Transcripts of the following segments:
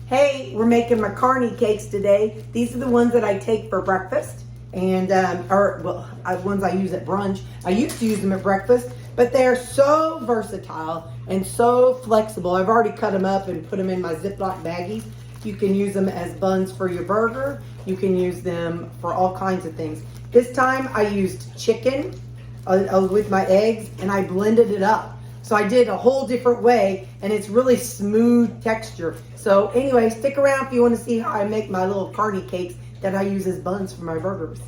Hey, we're making my Carni cakes today. These are the ones that I take for breakfast and ones I use at brunch. I used to use them at breakfast, but they're so versatile and so flexible. I've already cut them up and put them in my Ziploc baggies. You can use them as buns for your burger. You can use them for all kinds of things. This time I used chicken with my eggs and I blended it up. So I did a whole different way and it's really smooth texture. So anyway, stick around if you want to see how I make my little Carni cakes that I use as buns for my burgers.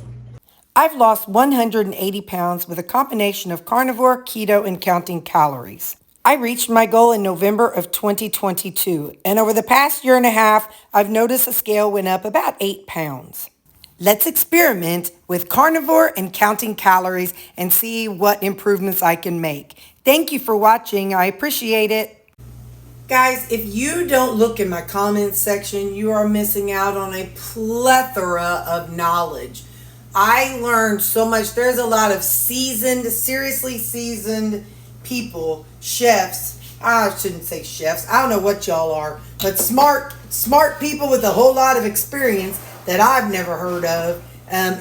I've lost 180 pounds with a combination of carnivore, keto, and counting calories. I reached my goal in November of 2022, and over the past year and a half, I've noticed the scale went up about 8 pounds. Let's experiment with carnivore and counting calories and see what improvements I can make. Thank you for watching. I appreciate it. Guys, if you don't look in my comments section, you are missing out on a plethora of knowledge. I learned so much. There's a lot of seriously seasoned people, chefs. I shouldn't say chefs. I don't know what y'all are, but smart people with a whole lot of experience that I've never heard of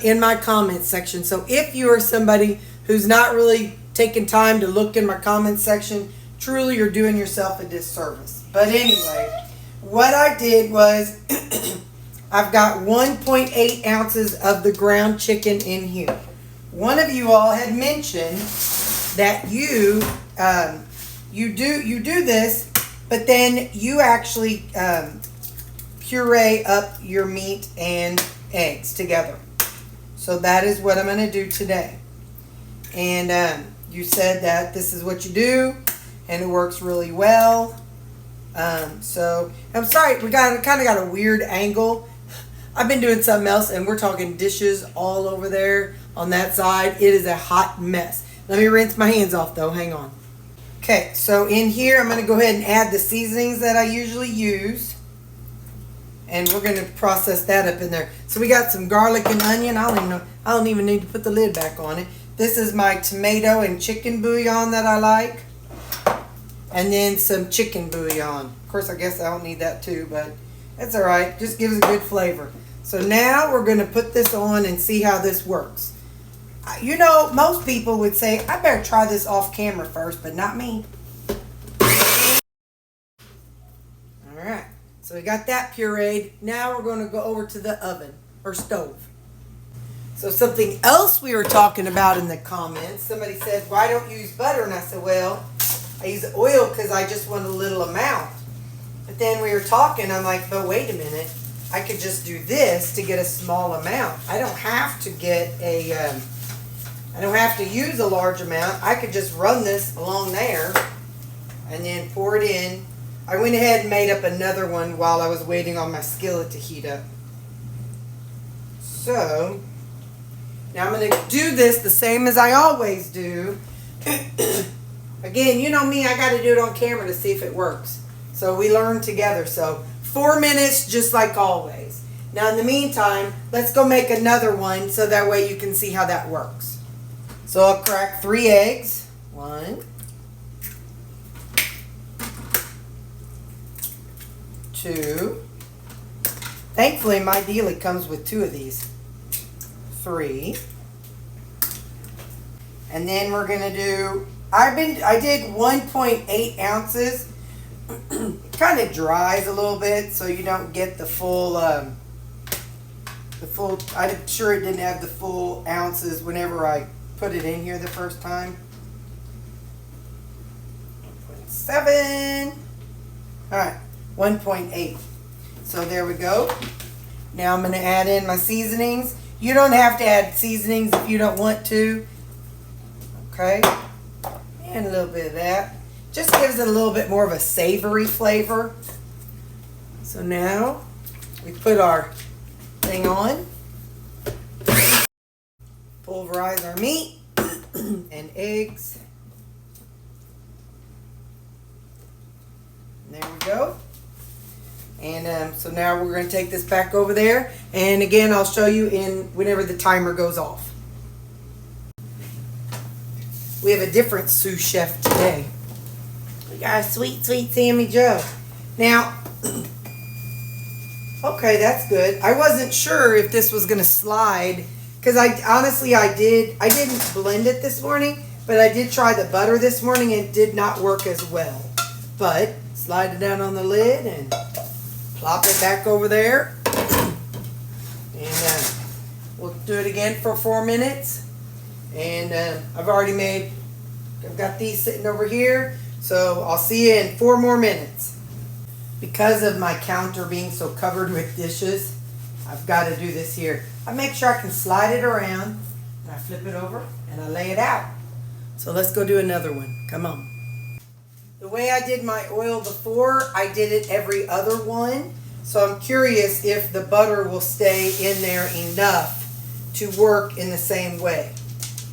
in my comments section. So if you are somebody who's not really taking time to look in my comments section, truly you're doing yourself a disservice. But anyway, what I did was I've got 1.8 ounces of the ground chicken in here. One of you all had mentioned that you do this, but then you actually puree up your meat and eggs together. So that is what I'm going to do today. And you said that this is what you do, and it works really well. So I'm sorry, we kind of got a weird angle. I've been doing something else, and we're talking dishes all over there on that side. It is a hot mess. Let me rinse my hands off, though. Hang on. Okay, so in here, I'm going to go ahead and add the seasonings that I usually use. And we're going to process that up in there. So we got some garlic and onion. I don't even need to put the lid back on it. This is my tomato and chicken bouillon that I like. And then some chicken bouillon. Of course, I guess I don't need that too, but that's all right. Just gives a good flavor. So now we're going to put this on and see how this works. You know, most people would say, I better try this off camera first, but not me. All right. So we got that pureed. Now we're going to go over to the oven or stove. So something else we were talking about in the comments, somebody said, why don't you use butter? And I said, well, I use oil because I just want a little amount. But then we were talking, I'm like, but wait a minute. I could just do this to get a small amount. I don't have to I don't have to use a large amount. I could just run this along there and then pour it in. I went ahead and made up another one while I was waiting on my skillet to heat up. So now I'm going to do this the same as I always do. Again, you know me, I got to do it on camera to see if it works. So we learn together. So 4 minutes, just like always. Now in the meantime, let's go make another one so that way you can see how that works. So I'll crack 3 eggs. 1, 2. Thankfully, my dealie comes with 2 of these. 3. And then we're going to do, I did 1.8 ounces. It kind of dries a little bit so you don't get the full, I'm sure it didn't have the full ounces whenever I put it in here the first time. 1.7. All right, 1.8. So there we go. Now I'm going to add in my seasonings. You don't have to add seasonings if you don't want to. Okay, and a little bit of that. Just gives it a little bit more of a savory flavor. So now we put our thing on. Pulverize our meat and eggs. And there we go. And so now we're going to take this back over there. And again, I'll show you whenever the timer goes off. We have a different sous chef today. We got a sweet Sammy Joe. Now, Okay, that's good. I wasn't sure if this was gonna slide because I didn't blend it this morning, but I did try the butter this morning and it did not work as well. But slide it down on the lid and plop it back over there. And we'll do it again for 4 minutes. And I've got these sitting over here. So I'll see you in 4 more minutes. Because of my counter being so covered with dishes, I've got to do this here. I make sure I can slide it around, and I flip it over, and I lay it out. So let's go do another one. Come on. The way I did my oil before, I did it every other one. So I'm curious if the butter will stay in there enough to work in the same way.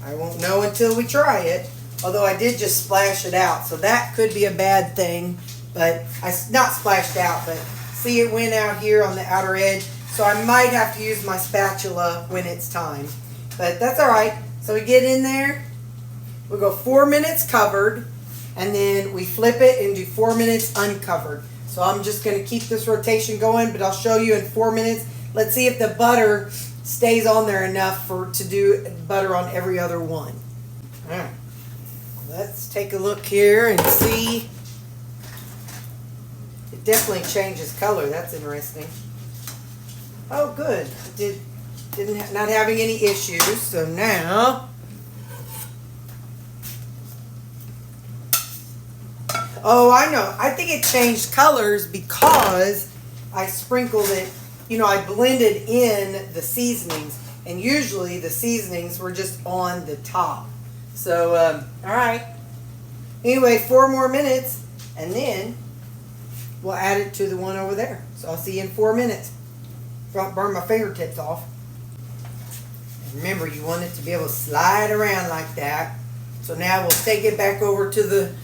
I won't know until we try it, although I did just splash it out. So that could be a bad thing. But not splashed out, but see it went out here on the outer edge. So I might have to use my spatula when it's time. But that's all right. So we get in there. We'll go 4 minutes covered. And then we flip it and do 4 minutes uncovered. So I'm just going to keep this rotation going. But I'll show you in 4 minutes. Let's see if the butter stays on there enough to do butter on every other one. All right. Let's take a look here and see. Definitely changes color. That's interesting. Oh, good. Not having any issues. So now, oh, I know. I think it changed colors because I sprinkled it. You know, I blended in the seasonings, and usually the seasonings were just on the top. So, all right. Anyway, 4 more minutes, and then we'll add it to the one over there. So I'll see you in 4 minutes. Don't burn my fingertips off. And remember, you want it to be able to slide around like that. So now we'll take it back over to the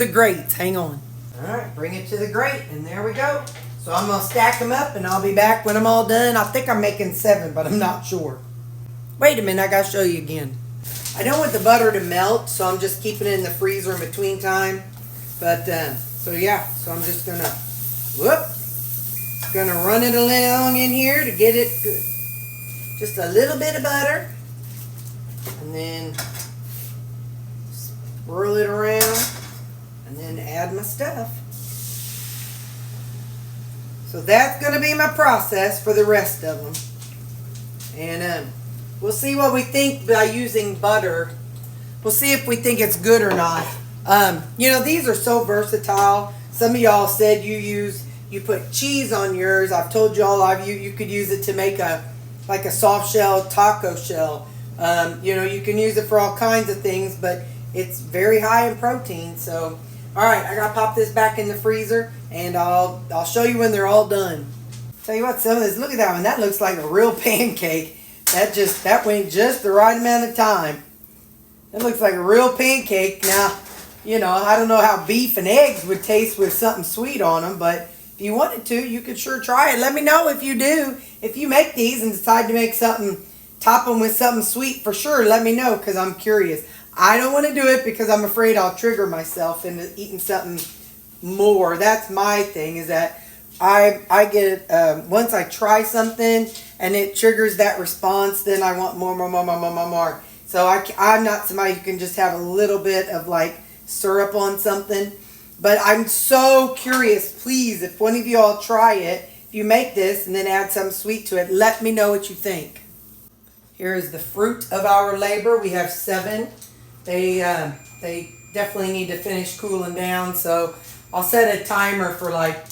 grates. Hang on. All right, bring it to the grate, and there we go. So I'm gonna stack them up, and I'll be back when I'm all done. I think I'm making 7, but I'm not sure. Wait a minute, I gotta show you again. I don't want the butter to melt, so I'm just keeping it in the freezer in between time. But so yeah, so I'm just gonna run it along in here to get it good. Just a little bit of butter, and then swirl it around, and then add my stuff. So that's gonna be my process for the rest of them. And we'll see what we think by using butter. We'll see if we think it's good or not. You know, these are so versatile. Some of y'all said you put cheese on yours. I've told y'all you could use it to make like a soft shell taco shell. You know, you can use it for all kinds of things, but it's very high in protein. So, all right, I gotta pop this back in the freezer, and I'll show you when they're all done. Tell you what, some of this, look at that one. That looks like a real pancake. That went just the right amount of time. It looks like a real pancake. Now, you know, I don't know how beef and eggs would taste with something sweet on them, but if you wanted to, you could sure try it. Let me know if you do. If you make these and decide to make something, top them with something sweet, for sure, let me know, because I'm curious. I don't want to do it because I'm afraid I'll trigger myself into eating something more. That's my thing, is that I get, once I try something and it triggers that response, then I want more. So I'm not somebody who can just have a little bit of like syrup on something. But I'm so curious, please, if one of you all try it, if you make this and then add some sweet to it, let me know what you think. Here is the fruit of our labor. We have 7. They definitely need to finish cooling down. So I'll set a timer for like,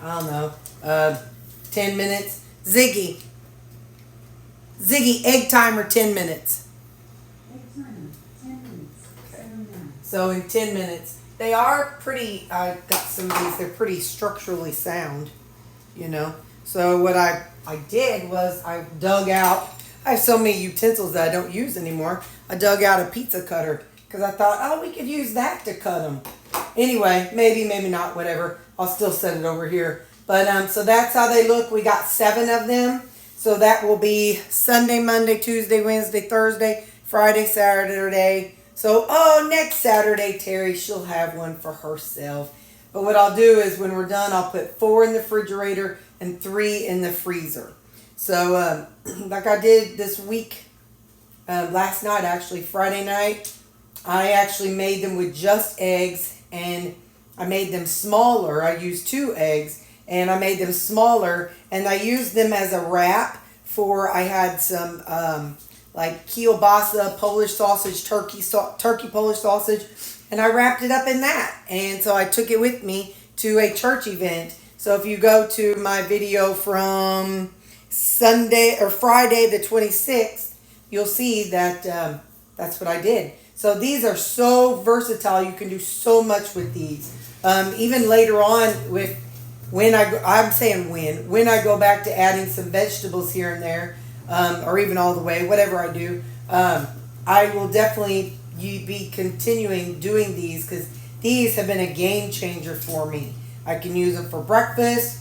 I don't know, 10 minutes. Ziggy, egg timer, 10 minutes. Egg timer, 10 minutes. Okay. 7 minutes. So in 10 minutes. They are pretty, I got some of these, they're pretty structurally sound, you know. So what I did was I dug out, I have so many utensils that I don't use anymore. I dug out a pizza cutter because I thought, oh, we could use that to cut them. Anyway, maybe not, whatever. I'll still set it over here. But so that's how they look. We got 7 of them. So that will be Sunday, Monday, Tuesday, Wednesday, Thursday, Friday, Saturday. So, next Saturday, Terri, she'll have one for herself. But what I'll do is when we're done, I'll put 4 in the refrigerator and 3 in the freezer. So like I did this week, last night actually, Friday night, I actually made them with just eggs, and I made them smaller. I used 2 eggs and I made them smaller, and I used them as a wrap for, I had some like kielbasa, Polish sausage, turkey Polish sausage, and I wrapped it up in that. And so I took it with me to a church event. So if you go to my video from Sunday or Friday the 26th, you'll see that that's what I did. So these are so versatile. You can do so much with these. Even later on, when I go back to adding some vegetables here and there, or even all the way, whatever I do, I will definitely be continuing doing these, because these have been a game changer for me. I can use them for breakfast.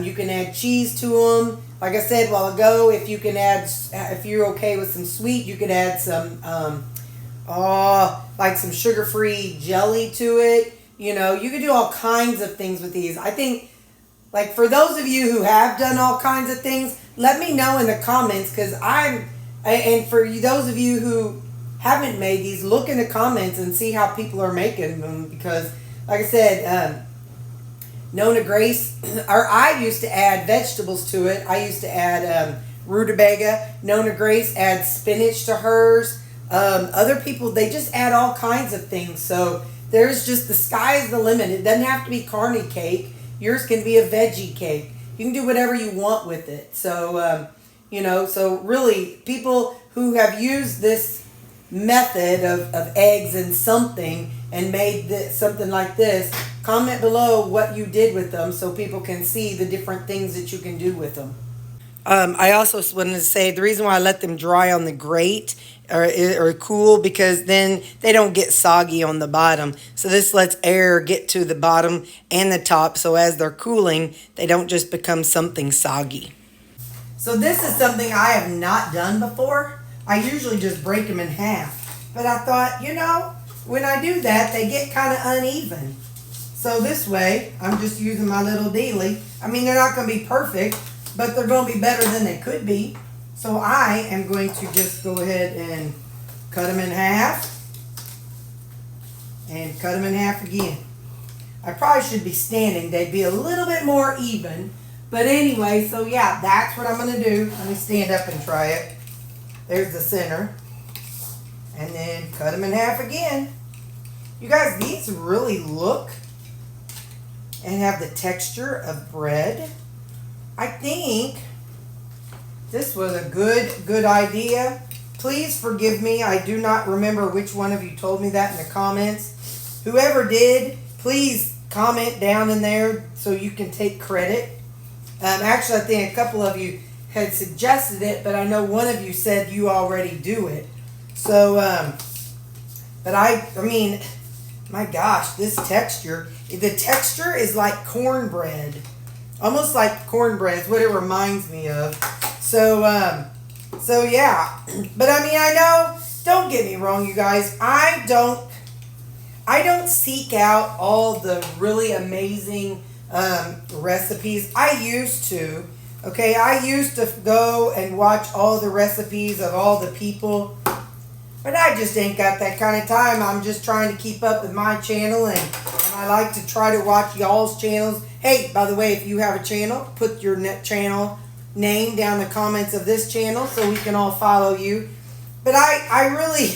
You can add cheese to them. Like I said a while ago, if you're okay with some sweet, you could add some like some sugar-free jelly to it. You know, you can do all kinds of things with these. I think, like, for those of you who have done all kinds of things, let me know in the comments, because and for those of you who haven't made these, look in the comments and see how people are making them, because, like I said, Nona Grace, or I used to add vegetables to it. I used to add rutabaga. Nona Grace adds spinach to hers. Other people, they just add all kinds of things. So there's just, the sky's the limit. It doesn't have to be carny cake. Yours can be a veggie cake. You can do whatever you want with it. So, so really, people who have used this method of eggs and something and made something like this, comment below what you did with them so people can see the different things that you can do with them. I also wanted to say the reason why I let them dry on the grate or cool, because then they don't get soggy on the bottom. So this lets air get to the bottom and the top, so as they're cooling, they don't just become something soggy. So this is something I have not done before. I usually just break them in half. But I thought, when I do that, they get kind of uneven. So this way, I'm just using my little dealie. I mean, they're not going to be perfect, but they're going to be better than they could be. So I am going to just go ahead and cut them in half. And cut them in half again. I probably should be standing. They'd be a little bit more even. But anyway, so yeah, that's what I'm going to do. Let me stand up and try it. There's the center. And then cut them in half again. You guys, these really look and have the texture of bread. I think this was a good idea. Please forgive me. I do not remember which one of you told me that in the comments. Whoever did, please comment down in there so you can take credit. Actually, I think a couple of you had suggested it, but I know one of you said you already do it. So, but I mean, my gosh, this texture, the texture is like cornbread. Almost like cornbread is what it reminds me of. So yeah. But I mean, I know, don't get me wrong, you guys. I don't seek out all the really amazing recipes. I used to. Okay, I used to go and watch all the recipes of all the people. But I just ain't got that kind of time. I'm just trying to keep up with my channel, and I like to try to watch y'all's channels. Hey, by the way, if you have a channel, put your channel name down in the comments of this channel so we can all follow you. But I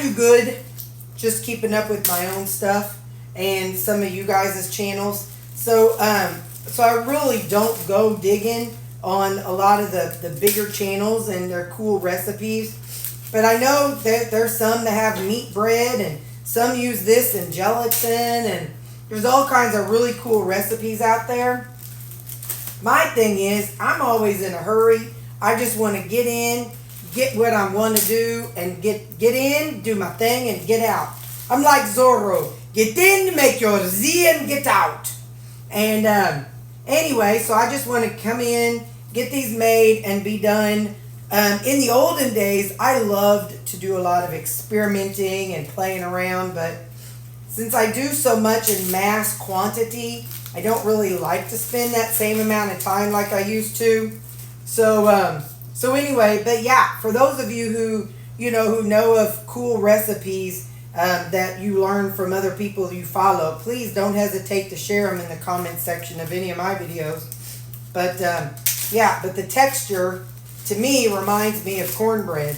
do good just keeping up with my own stuff and some of you guys' channels. So I really don't go digging on a lot of the bigger channels and their cool recipes. But I know that there's some that have meat bread, and some use this and gelatin, and there's all kinds of really cool recipes out there. My thing is, I'm always in a hurry. I just want to get in, get what I want to do, and get in, do my thing, and get out. I'm like Zorro. Get in, make your Z, and get out. And anyway, so I just want to come in, get these made, and be done. In the olden days, I loved to do a lot of experimenting and playing around, but since I do so much in mass quantity, I don't really like to spend that same amount of time like I used to. So anyway, but yeah, for those of you who who know of cool recipes that you learn from other people you follow, please don't hesitate to share them in the comment section of any of my videos. But yeah, but the texture to me reminds me of cornbread.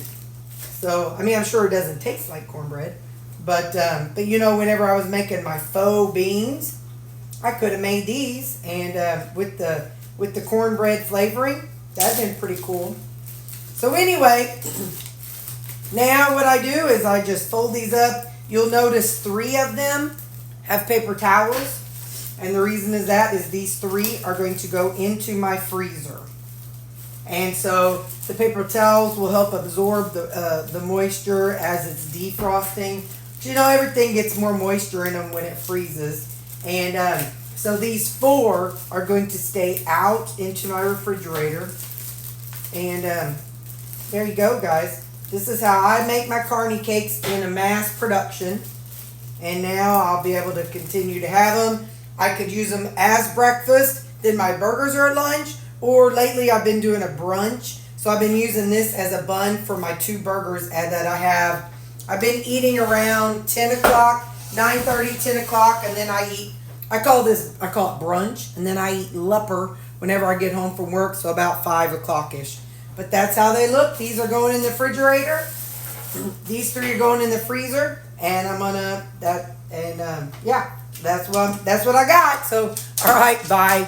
So I mean, I'm sure it doesn't taste like cornbread, but whenever I was making my faux beans, I could have made these, and with the cornbread flavoring, that'd been pretty cool. So anyway, now what I do is I just fold these up. You'll notice 3 of them have paper towels, and the reason is these 3 are going to go into my freezer. And so the paper towels will help absorb the moisture as it's defrosting. Everything gets more moisture in them when it freezes. And so these 4 are going to stay out into my refrigerator. And there you go, guys. This is how I make my carny cakes in a mass production. And now I'll be able to continue to have them. I could use them as breakfast, then my burgers are at lunch, or lately I've been doing a brunch. So I've been using this as a bun for my 2 burgers that I have. I've been eating around 10 o'clock, 9:30, 10 o'clock, and then I call it brunch, and then I eat lupper whenever I get home from work, so about 5 o'clock-ish. But that's how they look. These are going in the refrigerator. These 3 are going in the freezer, and yeah, that's what I got. So, all right, bye.